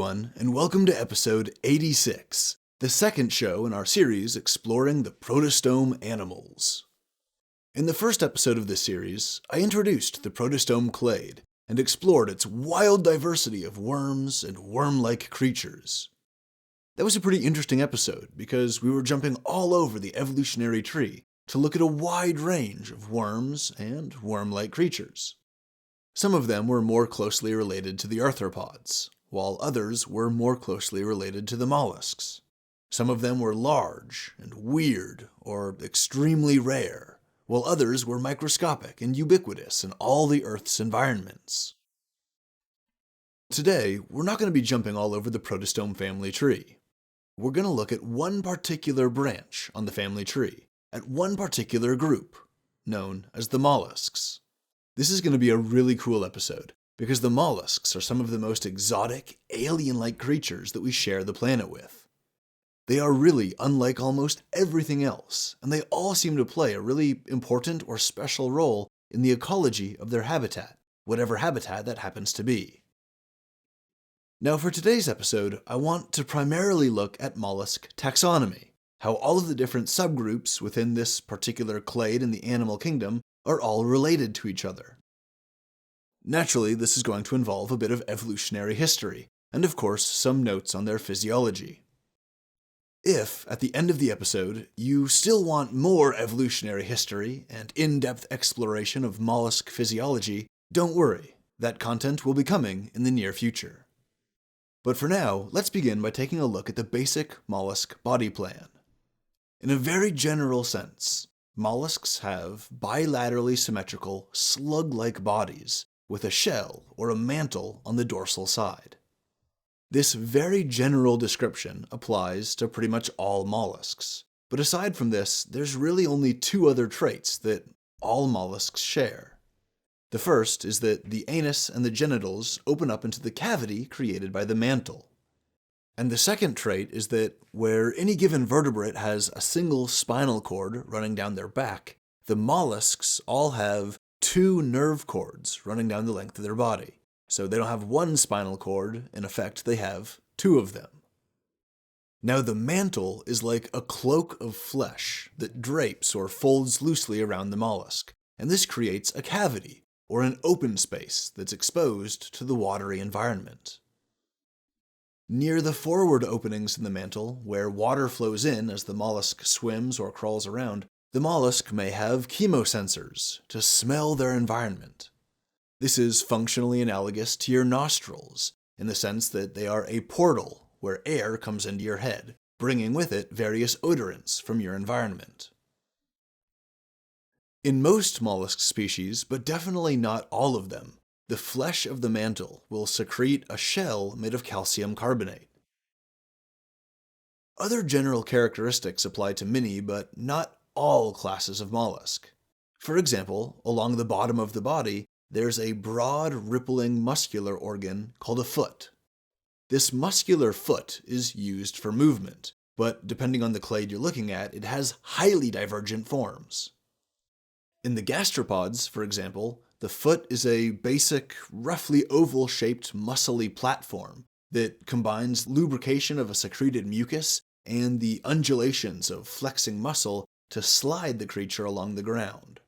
everyone, and welcome to episode 86, the second show in our series exploring the protostome animals. In the first episode of this series, I introduced the protostome clade and explored its wild diversity of worms and worm-like creatures. That was a pretty interesting episode because we were jumping all over the evolutionary tree to look at a wide range of worms and worm-like creatures. Some of them were more closely related to the arthropods, while others were more closely related to the mollusks. Some of them were large and weird or extremely rare, while others were microscopic and ubiquitous in all the Earth's environments. Today, we're not going to be jumping all over the protostome family tree. We're going to look at one particular branch on the family tree, at one particular group, known as the mollusks. This is going to be a really cool episode, because the mollusks are some of the most exotic, alien-like creatures that we share the planet with. They are really unlike almost everything else, and they all seem to play a really important or special role in the ecology of their habitat, whatever habitat that happens to be. Now for today's episode, I want to primarily look at mollusk taxonomy, how all of the different subgroups within this particular clade in the animal kingdom are all related to each other. Naturally, this is going to involve a bit of evolutionary history, and of course some notes on their physiology. If, at the end of the episode, you still want more evolutionary history and in-depth exploration of mollusk physiology, don't worry, that content will be coming in the near future. But for now, let's begin by taking a look at the basic mollusk body plan. In a very general sense, mollusks have bilaterally symmetrical, slug-like bodies with a shell or a mantle on the dorsal side. This very general description applies to pretty much all mollusks, but aside from this, there's really only two other traits that all mollusks share. The first is that the anus and the genitals open up into the cavity created by the mantle. And the second trait is that where any given vertebrate has a single spinal cord running down their back, the mollusks all have two nerve cords running down the length of their body. So they don't have one spinal cord, in effect they have two of them. Now the mantle is like a cloak of flesh that drapes or folds loosely around the mollusk, and this creates a cavity, or an open space that's exposed to the watery environment. Near the forward openings in the mantle, where water flows in as the mollusk swims or crawls around, the mollusk may have chemosensors to smell their environment. This is functionally analogous to your nostrils, in the sense that they are a portal where air comes into your head, bringing with it various odorants from your environment. In most mollusk species, but definitely not all of them, the flesh of the mantle will secrete a shell made of calcium carbonate. Other general characteristics apply to many, but not all classes of mollusk. For example, along the bottom of the body, there's a broad, rippling muscular organ called a foot. This muscular foot is used for movement, but depending on the clade you're looking at, it has highly divergent forms. In the gastropods, for example, the foot is a basic, roughly oval-shaped, muscly platform that combines lubrication of a secreted mucus and the undulations of flexing muscle to slide the creature along the ground.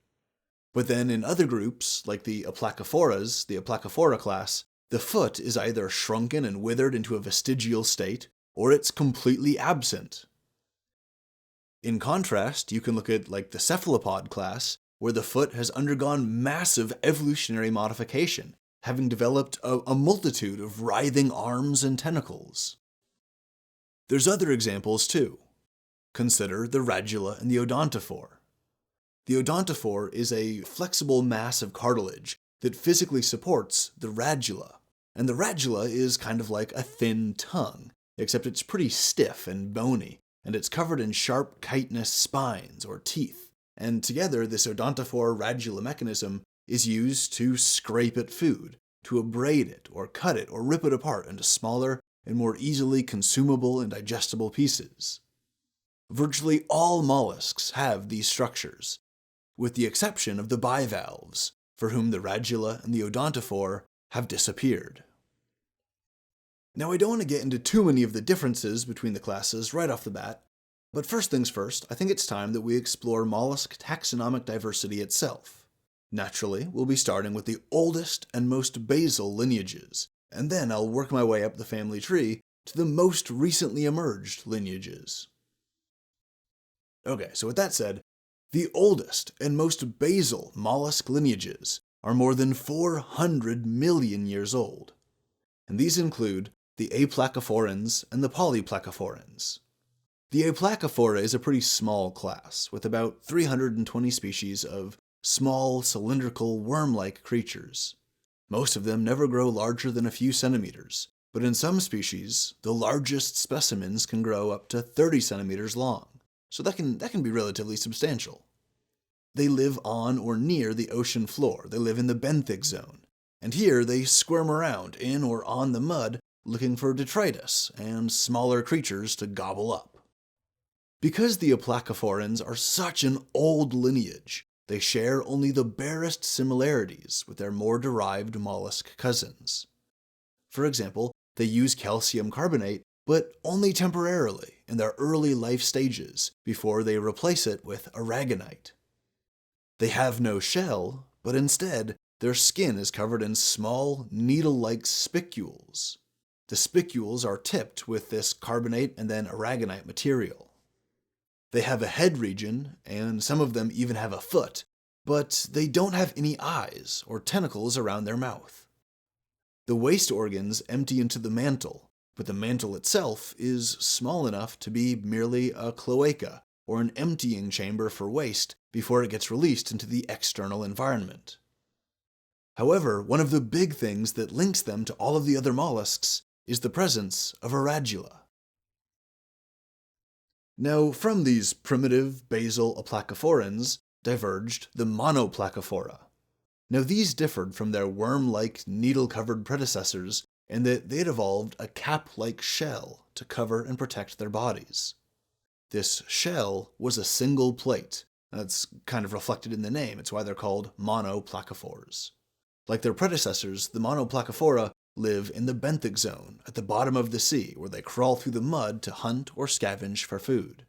But then in other groups, like the Aplacophorans, the Aplacophora class, the foot is either shrunken and withered into a vestigial state, or it's completely absent. In contrast, you can look at like the Cephalopod class, where the foot has undergone massive evolutionary modification, having developed a multitude of writhing arms and tentacles. There's other examples too. Consider the radula and the odontophore. The odontophore is a flexible mass of cartilage that physically supports the radula, and the radula is kind of like a thin tongue, except it's pretty stiff and bony, and it's covered in sharp chitinous spines or teeth. And together, this odontophore radula mechanism is used to scrape at food, to abrade it, or cut it, or rip it apart into smaller and more easily consumable and digestible pieces. Virtually all mollusks have these structures, with the exception of the bivalves, for whom the radula and the odontophore have disappeared. Now, I don't want to get into too many of the differences between the classes right off the bat, but first things first, I think it's time that we explore mollusk taxonomic diversity itself. Naturally, we'll be starting with the oldest and most basal lineages, and then I'll work my way up the family tree to the most recently emerged lineages. Okay, so with that said, the oldest and most basal mollusk lineages are more than 400 million years old, and these include the Aplacophorans and the Polyplacophorans. The Aplacophora is a pretty small class, with about 320 species of small, cylindrical, worm-like creatures. Most of them never grow larger than a few centimeters, but in some species, the largest specimens can grow up to 30 centimeters long, so that can be relatively substantial. They live on or near the ocean floor. They live in the benthic zone, and here they squirm around in or on the mud looking for detritus and smaller creatures to gobble up. Because the Aplacophorans are such an old lineage, they share only the barest similarities with their more derived mollusk cousins. For example, they use calcium carbonate, but only temporarily in their early life stages before they replace it with aragonite. They have no shell, but instead, their skin is covered in small, needle-like spicules. The spicules are tipped with this carbonate and then aragonite material. They have a head region, and some of them even have a foot, but they don't have any eyes or tentacles around their mouth. The waste organs empty into the mantle, but the mantle itself is small enough to be merely a cloaca, or an emptying chamber for waste before it gets released into the external environment. However, one of the big things that links them to all of the other mollusks is the presence of a radula. Now, from these primitive basal Aplacophorans diverged the Monoplacophora. Now, these differed from their worm-like, needle-covered predecessors in that they had evolved a cap-like shell to cover and protect their bodies. This shell was a single plate. That's kind of reflected in the name. It's why they're called monoplacophores. Like their predecessors, the Monoplacophora live in the benthic zone at the bottom of the sea, where they crawl through the mud to hunt or scavenge for food.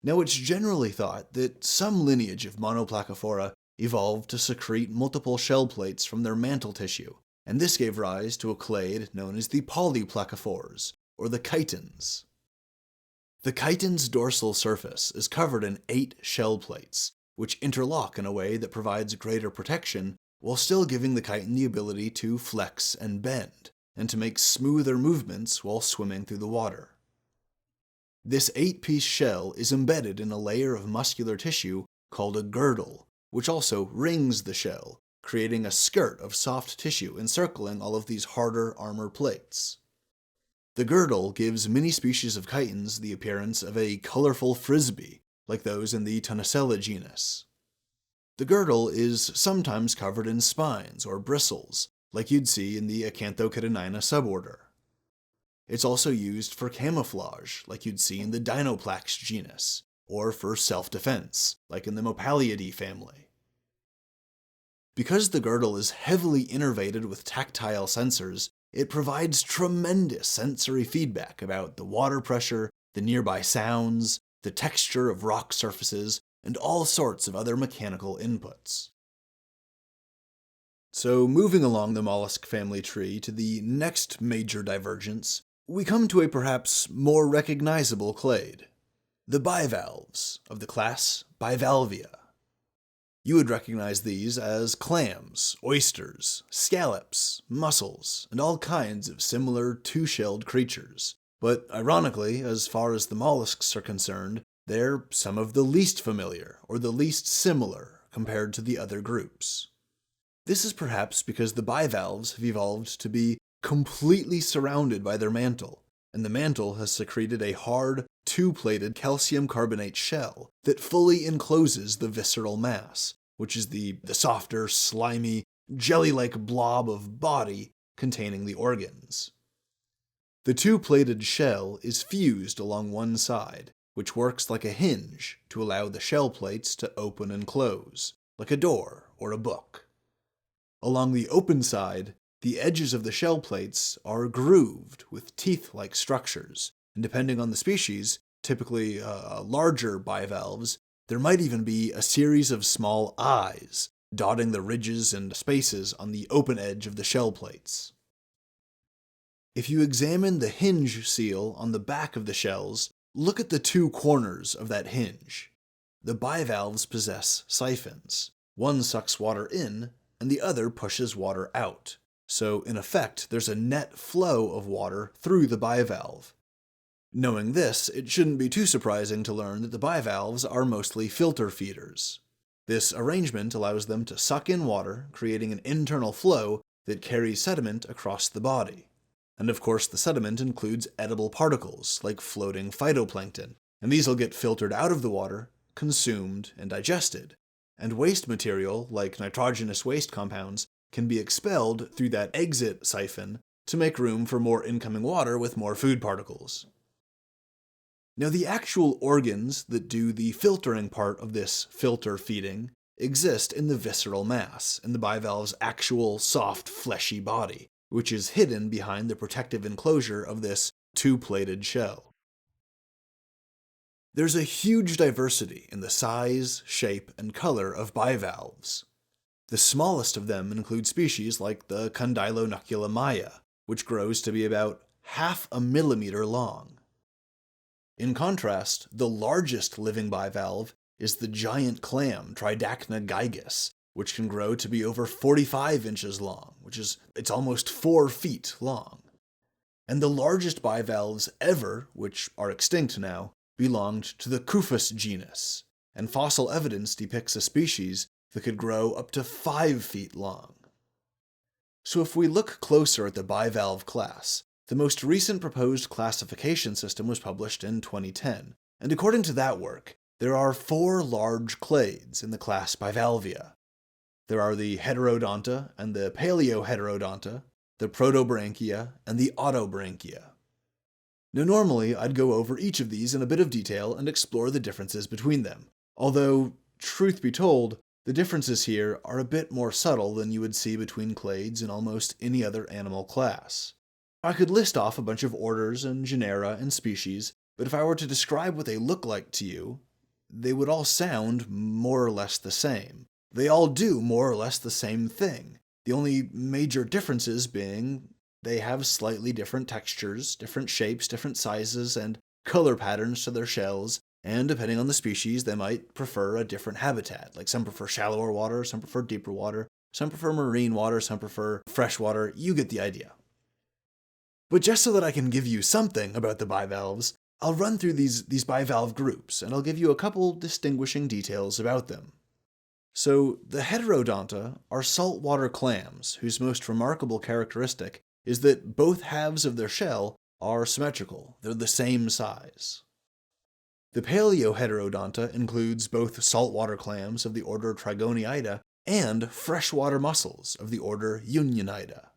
Now, it's generally thought that some lineage of Monoplacophora evolved to secrete multiple shell plates from their mantle tissue, and this gave rise to a clade known as the Polyplacophores, or the chitons. The chiton's dorsal surface is covered in 8 shell plates, which interlock in a way that provides greater protection while still giving the chiton the ability to flex and bend, and to make smoother movements while swimming through the water. This 8-piece shell is embedded in a layer of muscular tissue called a girdle, which also rings the shell, creating a skirt of soft tissue encircling all of these harder armor plates. The girdle gives many species of chitons the appearance of a colorful frisbee, like those in the Tonicella genus. The girdle is sometimes covered in spines or bristles, like you'd see in the Acanthochitinina suborder. It's also used for camouflage, like you'd see in the Dinoplax genus, or for self-defense, like in the Mopaliidae family. Because the girdle is heavily innervated with tactile sensors, it provides tremendous sensory feedback about the water pressure, the nearby sounds, the texture of rock surfaces, and all sorts of other mechanical inputs. So, moving along the mollusk family tree to the next major divergence, we come to a perhaps more recognizable clade, the bivalves of the class Bivalvia. You would recognize these as clams, oysters, scallops, mussels, and all kinds of similar two-shelled creatures. But ironically, as far as the mollusks are concerned, they're some of the least familiar or the least similar compared to the other groups. This is perhaps because the bivalves have evolved to be completely surrounded by their mantle, and the mantle has secreted a hard, two-plated calcium carbonate shell that fully encloses the visceral mass, which is the softer, slimy, jelly-like blob of body containing the organs. The two-plated shell is fused along one side, which works like a hinge to allow the shell plates to open and close, like a door or a book. Along the open side, The edges of the shell plates are grooved with teeth-like structures, and depending on the species, typically larger bivalves, there might even be a series of small eyes dotting the ridges and spaces on the open edge of the shell plates. If you examine the hinge seal on the back of the shells, look at the two corners of that hinge. The bivalves possess siphons. One sucks water in, and the other pushes water out. So, in effect, there's a net flow of water through the bivalve. Knowing this, it shouldn't be too surprising to learn that the bivalves are mostly filter feeders. This arrangement allows them to suck in water, creating an internal flow that carries sediment across the body. And of course, the sediment includes edible particles, like floating phytoplankton, and these will get filtered out of the water, consumed, and digested. And waste material, like nitrogenous waste compounds, can be expelled through that exit siphon to make room for more incoming water with more food particles. Now, the actual organs that do the filtering part of this filter feeding exist in the visceral mass, in the bivalve's actual soft, fleshy body, which is hidden behind the protective enclosure of this two-plated shell. There's a huge diversity in the size, shape, and color of bivalves. The smallest of them include species like the Condylonucula maya, which grows to be about 0.5 millimeter long. In contrast, the largest living bivalve is the giant clam Tridacna gigas, which can grow to be over 45 inches long, it's almost 4 feet long. And the largest bivalves ever, which are extinct now, belonged to the Kufus genus, and fossil evidence depicts a species that could grow up to 5 feet long. So if we look closer at the bivalve class, the most recent proposed classification system was published in 2010, and according to that work, there are 4 large clades in the class Bivalvia. There are the Heterodonta and the Paleoheterodonta, the Protobranchia and the Autobranchia. Now normally I'd go over each of these in a bit of detail and explore the differences between them, although, truth be told, the differences here are a bit more subtle than you would see between clades in almost any other animal class. I could list off a bunch of orders and genera and species, but if I were to describe what they look like to you, they would all sound more or less the same. They all do more or less the same thing, the only major differences being they have slightly different textures, different shapes, different sizes, and color patterns to their shells, and depending on the species, they might prefer a different habitat. Like some prefer shallower water, some prefer deeper water, some prefer marine water, some prefer freshwater. You get the idea. But just so that I can give you something about the bivalves, I'll run through these bivalve groups, and I'll give you a couple distinguishing details about them. So, the Heterodonta are saltwater clams, whose most remarkable characteristic is that both halves of their shell are symmetrical. They're the same size. The Paleoheterodonta includes both saltwater clams of the order Trigoniida and freshwater mussels of the order Unionida.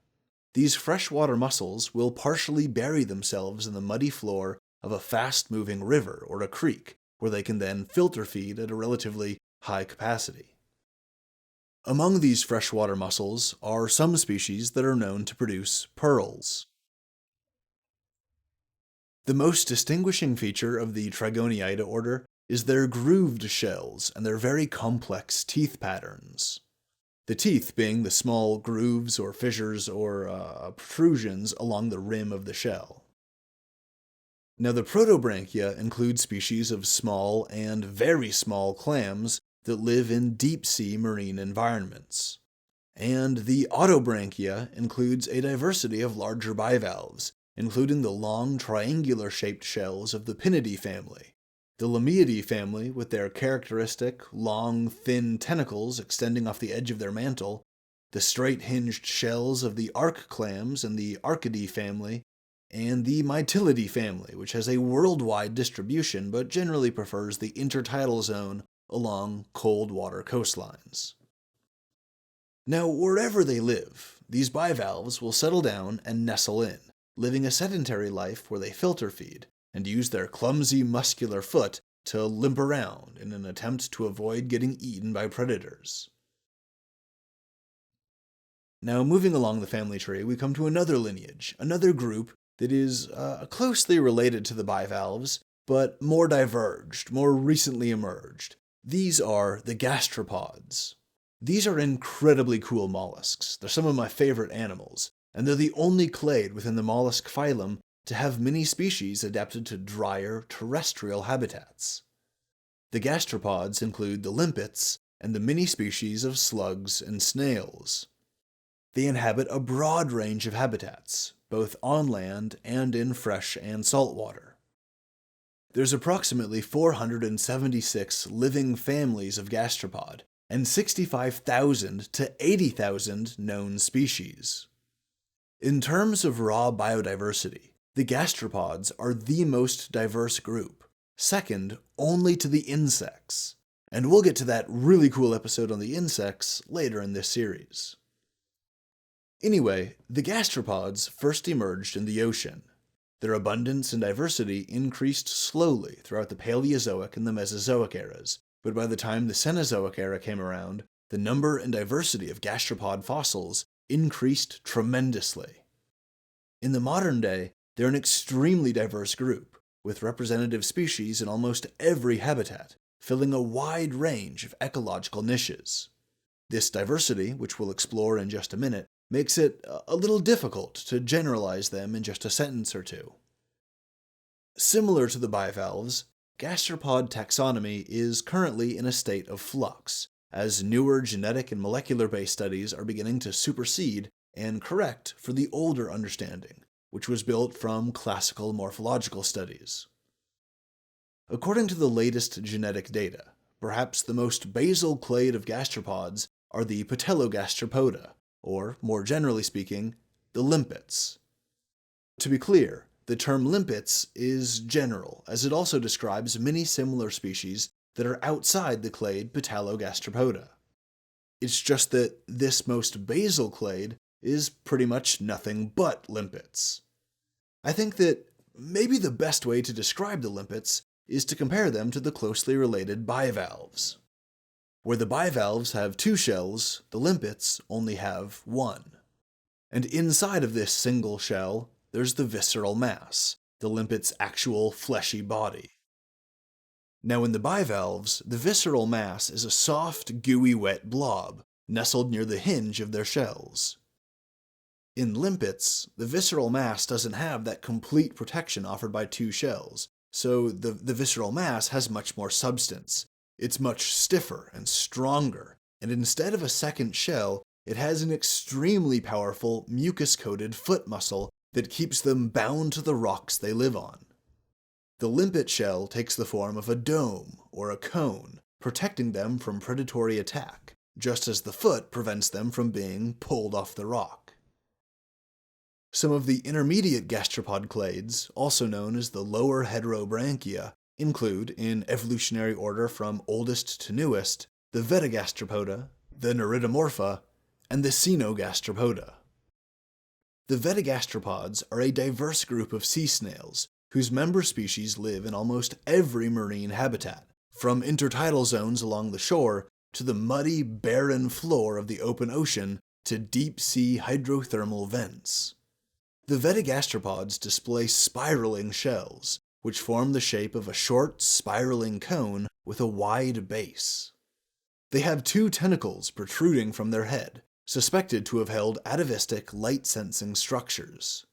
These freshwater mussels will partially bury themselves in the muddy floor of a fast-moving river or a creek, where they can then filter feed at a relatively high capacity. Among these freshwater mussels are some species that are known to produce pearls. The most distinguishing feature of the Trigoniida order is their grooved shells and their very complex teeth patterns. The teeth being the small grooves or fissures or protrusions along the rim of the shell. Now the Protobranchia include species of small and very small clams that live in deep-sea marine environments. And the Autobranchia includes a diversity of larger bivalves, including the long triangular-shaped shells of the Pinidae family, the Lameidae family with their characteristic, long, thin tentacles extending off the edge of their mantle, the straight-hinged shells of the arc clams and the Archidae family, and the Mytillidae family, which has a worldwide distribution but generally prefers the intertidal zone along cold water coastlines. Now, wherever they live, these bivalves will settle down and nestle in, living a sedentary life where they filter feed, and use their clumsy muscular foot to limp around in an attempt to avoid getting eaten by predators. Now, moving along the family tree, we come to another lineage, another group that is closely related to the bivalves, but more diverged, more recently emerged. These are the gastropods. These are incredibly cool mollusks. They're some of my favorite animals, and they're the only clade within the mollusk phylum to have many species adapted to drier, terrestrial habitats. The gastropods include the limpets and the many species of slugs and snails. They inhabit a broad range of habitats, both on land and in fresh and salt water. There's approximately 476 living families of gastropod, and 65,000 to 80,000 known species. In terms of raw biodiversity, the gastropods are the most diverse group, second only to the insects, and we'll get to that really cool episode on the insects later in this series. Anyway, the gastropods first emerged in the ocean. Their abundance and diversity increased slowly throughout the Paleozoic and the Mesozoic eras, but by the time the Cenozoic era came around, the number and diversity of gastropod fossils increased tremendously. In the modern day, they're an extremely diverse group, with representative species in almost every habitat, filling a wide range of ecological niches. This diversity, which we'll explore in just a minute, makes it a little difficult to generalize them in just a sentence or two. Similar to the bivalves, gastropod taxonomy is currently in a state of flux, as newer genetic and molecular-based studies are beginning to supersede and correct for the older understanding, which was built from classical morphological studies. According to the latest genetic data, perhaps the most basal clade of gastropods are the Patelogastropoda, or, more generally speaking, the limpets. To be clear, the term limpets is general, as it also describes many similar species that are outside the clade Patelogastropoda. It's just that this most basal clade is pretty much nothing but limpets. I think that maybe the best way to describe the limpets is to compare them to the closely related bivalves. Where the bivalves have 2 shells, the limpets only have 1. And inside of this single shell, there's the visceral mass, the limpet's actual fleshy body. Now in the bivalves, the visceral mass is a soft, gooey, wet blob, nestled near the hinge of their shells. In limpets, the visceral mass doesn't have that complete protection offered by 2 shells, so the visceral mass has much more substance. It's much stiffer and stronger, and instead of a second shell, it has an extremely powerful mucus-coated foot muscle that keeps them bound to the rocks they live on. The limpet shell takes the form of a dome or a cone, protecting them from predatory attack, just as the foot prevents them from being pulled off the rock. Some of the intermediate gastropod clades, also known as the lower heterobranchia, include, in evolutionary order from oldest to newest, the Vetagastropoda, the Neridomorpha, and the Cenogastropoda. The Vetagastropods are a diverse group of sea snails, whose member species live in almost every marine habitat, from intertidal zones along the shore to the muddy, barren floor of the open ocean to deep-sea hydrothermal vents. The Vetagastropods display spiraling shells, which form the shape of a short, spiraling cone with a wide base. They have 2 tentacles protruding from their head, suspected to have held atavistic light-sensing structures.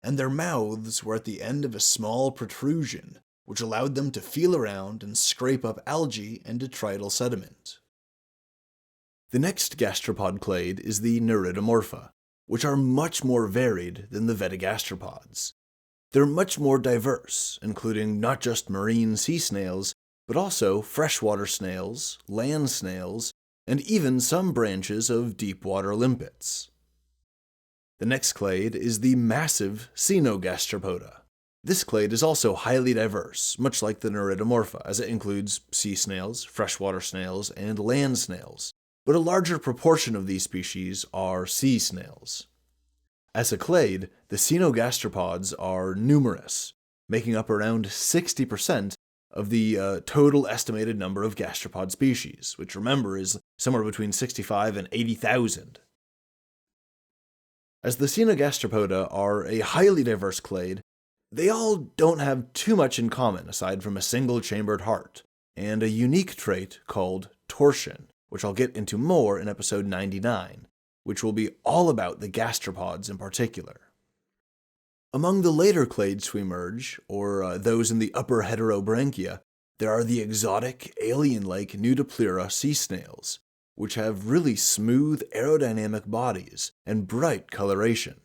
And their mouths were at the end of a small protrusion, which allowed them to feel around and scrape up algae and detrital sediment. The next gastropod clade is the Neridomorpha, which are much more varied than the Vetagastropods. They're much more diverse, including not just marine sea snails, but also freshwater snails, land snails, and even some branches of deep-water limpets. The next clade is the massive Cenogastropoda. This clade is also highly diverse, much like the Neridomorpha, as it includes sea snails, freshwater snails, and land snails, but a larger proportion of these species are sea snails. As a clade, the Cenogastropods are numerous, making up around 60% of the total estimated number of gastropod species, which remember is somewhere between 65 and 80,000. As the Gastropod are a highly diverse clade, they all don't have too much in common aside from a single-chambered heart, and a unique trait called torsion, which I'll get into more in episode 99, which will be all about the gastropods in particular. Among the later clades to emerge, or those in the upper heterobranchia, there are the exotic, alien-like Nudipleura sea snails, which have really smooth aerodynamic bodies and bright coloration.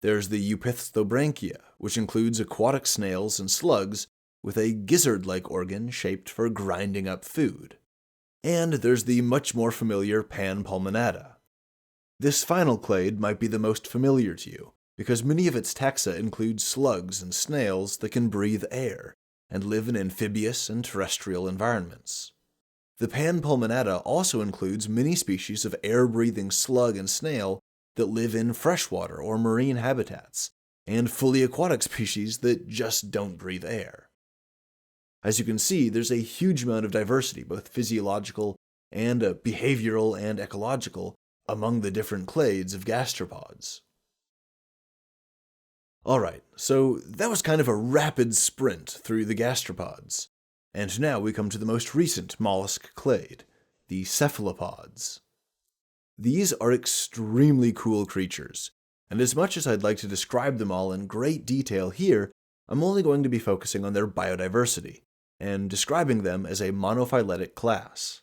There's the Eupistobranchia, which includes aquatic snails and slugs with a gizzard-like organ shaped for grinding up food. And there's the much more familiar Panpulmonata. This final clade might be the most familiar to you, because many of its taxa include slugs and snails that can breathe air and live in amphibious and terrestrial environments. The Panpulmonata also includes many species of air-breathing slug and snail that live in freshwater or marine habitats, and fully aquatic species that just don't breathe air. As you can see, there's a huge amount of diversity, both physiological and behavioral and ecological, among the different clades of gastropods. Alright, so that was kind of a rapid sprint through the gastropods. And now we come to the most recent mollusk clade, the Cephalopods. These are extremely cool creatures, and as much as I'd like to describe them all in great detail here, I'm only going to be focusing on their biodiversity, and describing them as a monophyletic class.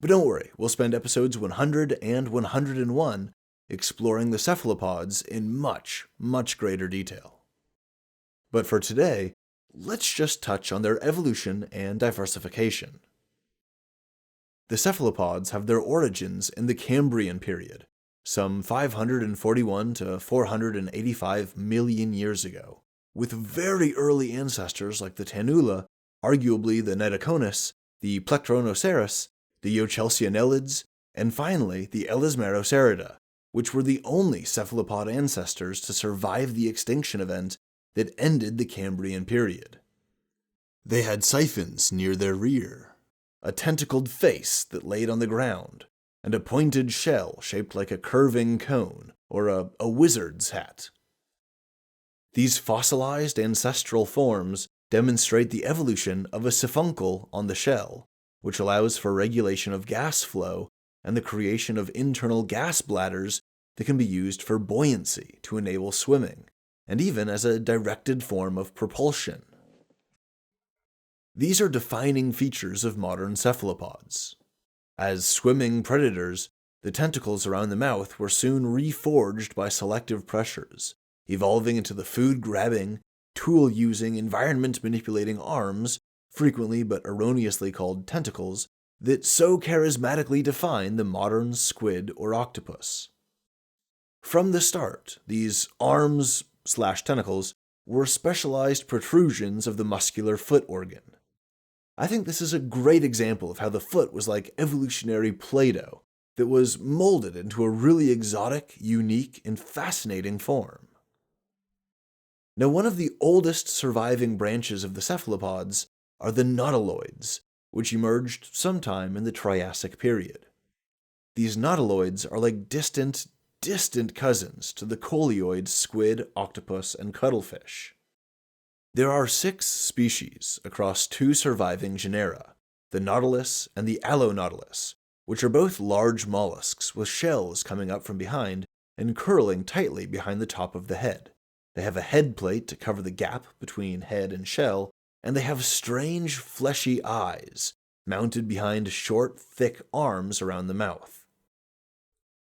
But don't worry, we'll spend episodes 100 and 101 exploring the cephalopods in much, much greater detail. But for today, let's just touch on their evolution and diversification. The cephalopods have their origins in the Cambrian period, some 541 to 485 million years ago, with very early ancestors like the Tanula, arguably the Nedoconus, the Plectronoceros, the Eochelcianellids, and finally the Elasmarocerida, which were the only cephalopod ancestors to survive the extinction event that ended the Cambrian period. They had siphons near their rear, a tentacled face that laid on the ground, and a pointed shell shaped like a curving cone or a wizard's hat. These fossilized ancestral forms demonstrate the evolution of a siphuncle on the shell, which allows for regulation of gas flow and the creation of internal gas bladders that can be used for buoyancy to enable swimming, and even as a directed form of propulsion. These are defining features of modern cephalopods. As swimming predators, the tentacles around the mouth were soon reforged by selective pressures, evolving into the food-grabbing, tool-using, environment-manipulating arms, frequently but erroneously called tentacles, that so charismatically define the modern squid or octopus. From the start, these arms/tentacles were specialized protrusions of the muscular foot organ. I think this is a great example of how the foot was like evolutionary Play-Doh that was molded into a really exotic, unique, and fascinating form. Now, one of the oldest surviving branches of the cephalopods are the nautiloids, which emerged sometime in the Triassic period. These nautiloids are like distant cousins to the coleoid squid, octopus, and cuttlefish. There are 6 species across 2 surviving genera, the nautilus and the allonautilus, which are both large mollusks with shells coming up from behind and curling tightly behind the top of the head. They have a head plate to cover the gap between head and shell, and they have strange fleshy eyes mounted behind short, thick arms around the mouth.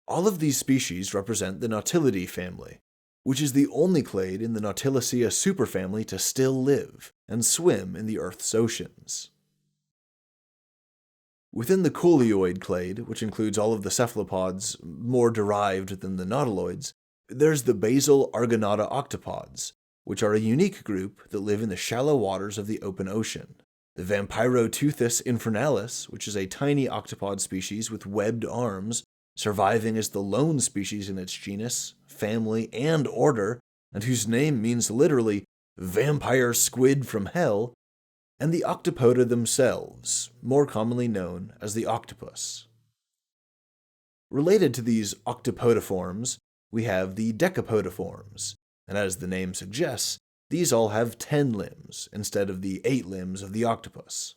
All of these species represent the Nautilidae family, which is the only clade in the Nautilicea superfamily to still live and swim in the Earth's oceans. Within the coleoid clade, which includes all of the cephalopods more derived than the nautiloids, there's the basal Argonauta octopods, which are a unique group that live in the shallow waters of the open ocean. The Vampiroteuthis infernalis, which is a tiny octopod species with webbed arms, surviving as the lone species in its genus, family, and order, and whose name means literally vampire squid from hell, and the octopoda themselves, more commonly known as the octopus. Related to these octopoda forms, we have the Decapodoforms, and as the name suggests, these all have 10 limbs instead of the 8 limbs of the octopus.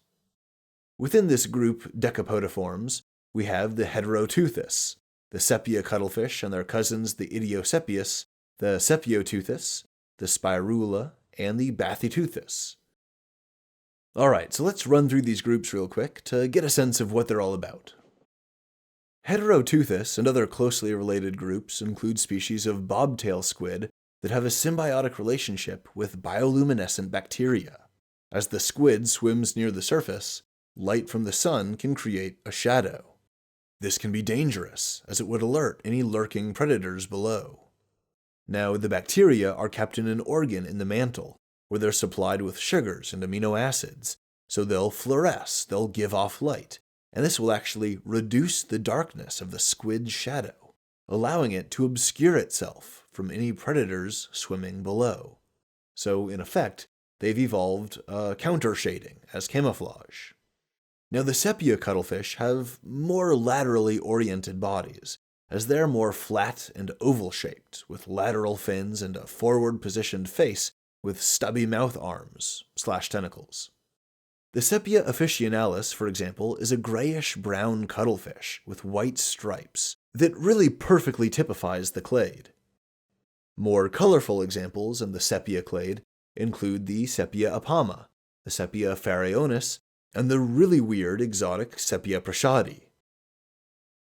Within this group Decapodoforms, we have the Heteroteuthis, the sepia cuttlefish and their cousins the Idiosepius, the Sepioteuthis, the Spirula, and the Bathyteuthis. Alright, so let's run through these groups real quick to get a sense of what they're all about. Heteroteuthis and other closely related groups include species of bobtail squid that have a symbiotic relationship with bioluminescent bacteria. As the squid swims near the surface, light from the sun can create a shadow. This can be dangerous, as it would alert any lurking predators below. Now, the bacteria are kept in an organ in the mantle, where they're supplied with sugars and amino acids, so they'll fluoresce, they'll give off light, and this will actually reduce the darkness of the squid's shadow, allowing it to obscure itself from any predators swimming below. So, in effect, they've evolved counter-shading as camouflage. Now, the sepia cuttlefish have more laterally oriented bodies, as they're more flat and oval-shaped, with lateral fins and a forward-positioned face with stubby mouth arms/tentacles. The Sepia officinalis, for example, is a grayish-brown cuttlefish with white stripes that really perfectly typifies the clade. More colorful examples in the Sepia clade include the Sepia apama, the Sepia pharaonis, and the really weird exotic Sepia prashadi.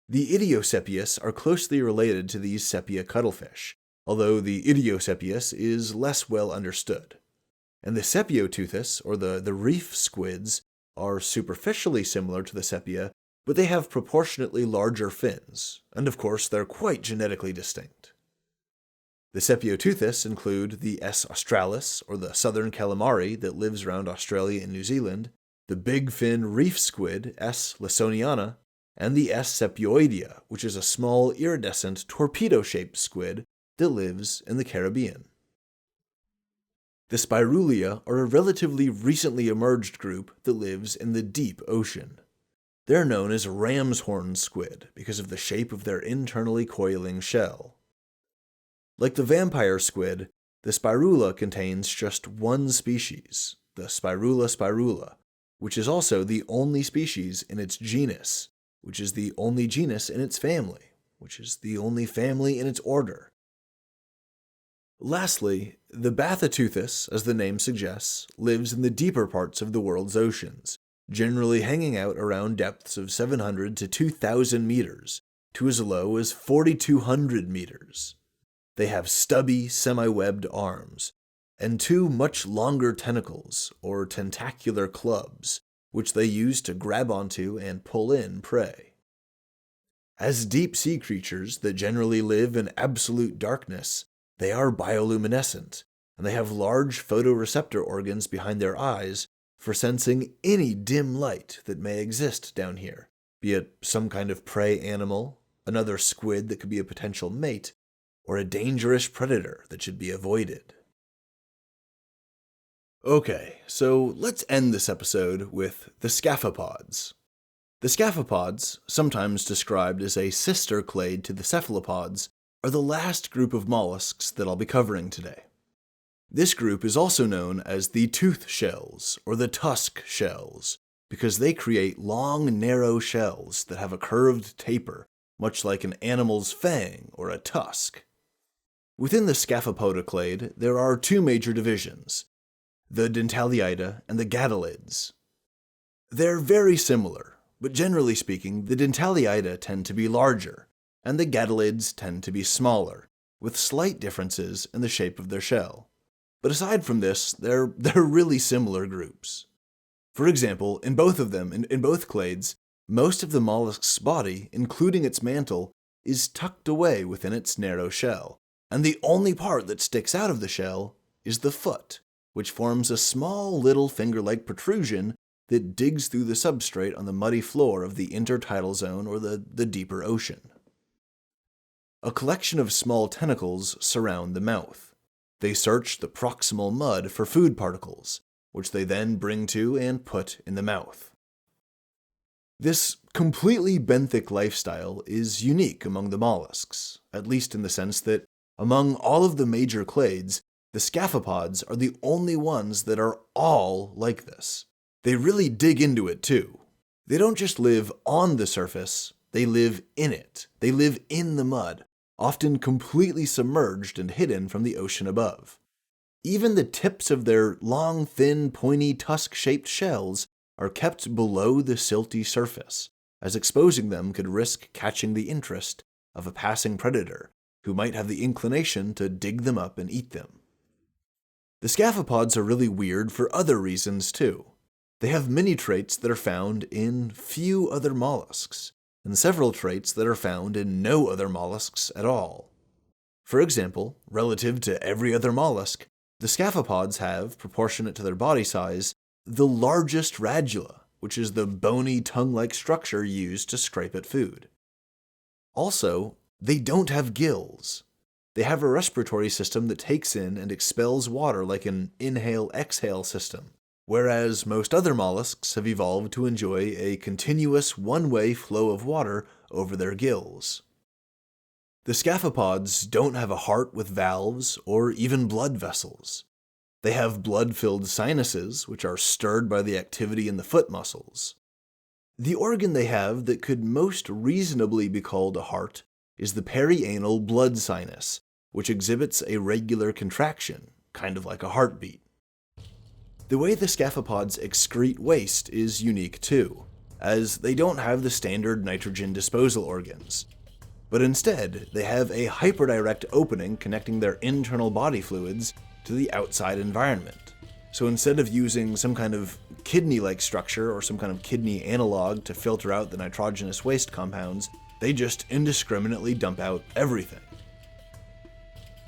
The Idiosepius are closely related to these Sepia cuttlefish, although the Idiosepius is less well understood. And the Sepioteuthis, or the reef squids, are superficially similar to the Sepia, but they have proportionately larger fins, and of course they're quite genetically distinct. The Sepioteuthis include the S. australis, or the southern calamari that lives around Australia and New Zealand, the big fin reef squid S. lawsoniana, and the S. sepioidea, which is a small iridescent torpedo-shaped squid that lives in the Caribbean. The Spirulea are a relatively recently emerged group that lives in the deep ocean. They're known as ram's horn squid because of the shape of their internally coiling shell. Like the vampire squid, the Spirula contains just one species, the Spirula spirula, which is also the only species in its genus, which is the only genus in its family, which is the only family in its order. Lastly, the Bathyteuthis, as the name suggests, lives in the deeper parts of the world's oceans, generally hanging out around depths of 700 to 2,000 meters, to as low as 4,200 meters. They have stubby, semi-webbed arms, and 2 much longer tentacles, or tentacular clubs, which they use to grab onto and pull in prey. As deep-sea creatures that generally live in absolute darkness, they are bioluminescent, and they have large photoreceptor organs behind their eyes for sensing any dim light that may exist down here, be it some kind of prey animal, another squid that could be a potential mate, or a dangerous predator that should be avoided. Okay, so let's end this episode with the Scaphopods. The Scaphopods, sometimes described as a sister clade to the Cephalopods, are the last group of mollusks that I'll be covering today. This group is also known as the tooth shells, or the tusk shells, because they create long, narrow shells that have a curved taper, much like an animal's fang or a tusk. Within the Scaphopoda clade, there are 2 major divisions, the Dentaliida and the Gadolids. They're very similar, but generally speaking, the Dentaliida tend to be larger, and the Gadolids tend to be smaller, with slight differences in the shape of their shell. But aside from this, they're really similar groups. For example, in both of them, in both clades, most of the mollusk's body, including its mantle, is tucked away within its narrow shell, and the only part that sticks out of the shell is the foot, which forms a small little finger-like protrusion that digs through the substrate on the muddy floor of the intertidal zone or the deeper ocean. A collection of small tentacles surround the mouth. They search the proximal mud for food particles, which they then bring to and put in the mouth. This completely benthic lifestyle is unique among the mollusks, at least in the sense that among all of the major clades, the Scaphopods are the only ones that are all like this. They really dig into it too. They don't just live on the surface, they live in it. They live in the mud, often completely submerged and hidden from the ocean above. Even the tips of their long, thin, pointy, tusk-shaped shells are kept below the silty surface, as exposing them could risk catching the interest of a passing predator who might have the inclination to dig them up and eat them. The Scaphopods are really weird for other reasons too. They have many traits that are found in few other mollusks, and several traits that are found in no other mollusks at all. For example, relative to every other mollusk, the Scaphopods have, proportionate to their body size, the largest radula, which is the bony tongue-like structure used to scrape at food. Also, they don't have gills. They have a respiratory system that takes in and expels water like an inhale-exhale system, whereas most other mollusks have evolved to enjoy a continuous one-way flow of water over their gills. The Scaphopods don't have a heart with valves or even blood vessels. They have blood-filled sinuses, which are stirred by the activity in the foot muscles. The organ they have that could most reasonably be called a heart is the perianal blood sinus, which exhibits a regular contraction, kind of like a heartbeat. The way the Scaphopods excrete waste is unique too, as they don't have the standard nitrogen disposal organs, but instead they have a hyperdirect opening connecting their internal body fluids to the outside environment. So instead of using some kind of kidney-like structure or some kind of kidney analog to filter out the nitrogenous waste compounds, they just indiscriminately dump out everything.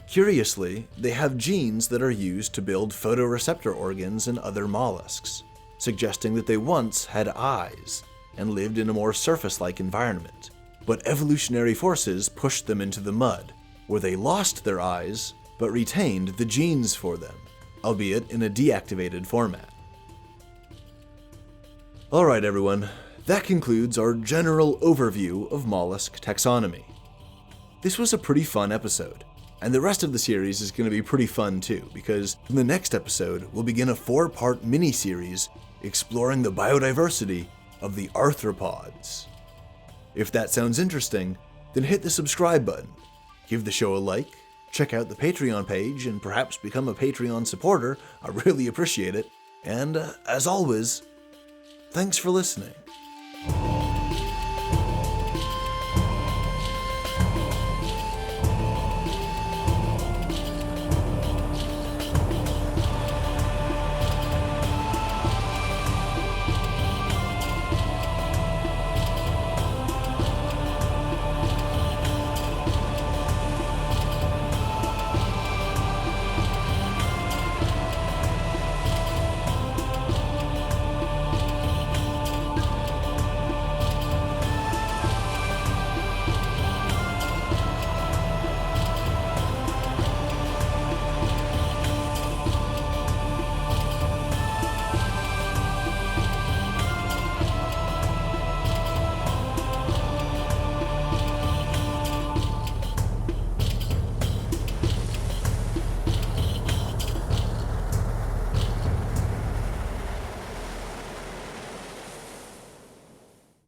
Curiously, they have genes that are used to build photoreceptor organs in other mollusks, suggesting that they once had eyes and lived in a more surface-like environment. But evolutionary forces pushed them into the mud, where they lost their eyes but retained the genes for them, albeit in a deactivated format. Alright everyone, that concludes our general overview of mollusk taxonomy. This was a pretty fun episode, and the rest of the series is going to be pretty fun too, because in the next episode we'll begin a 4-part mini-series exploring the biodiversity of the arthropods. If that sounds interesting, then hit the subscribe button, give the show a like, check out the Patreon page, and perhaps become a Patreon supporter. I really appreciate it. And as always, thanks for listening.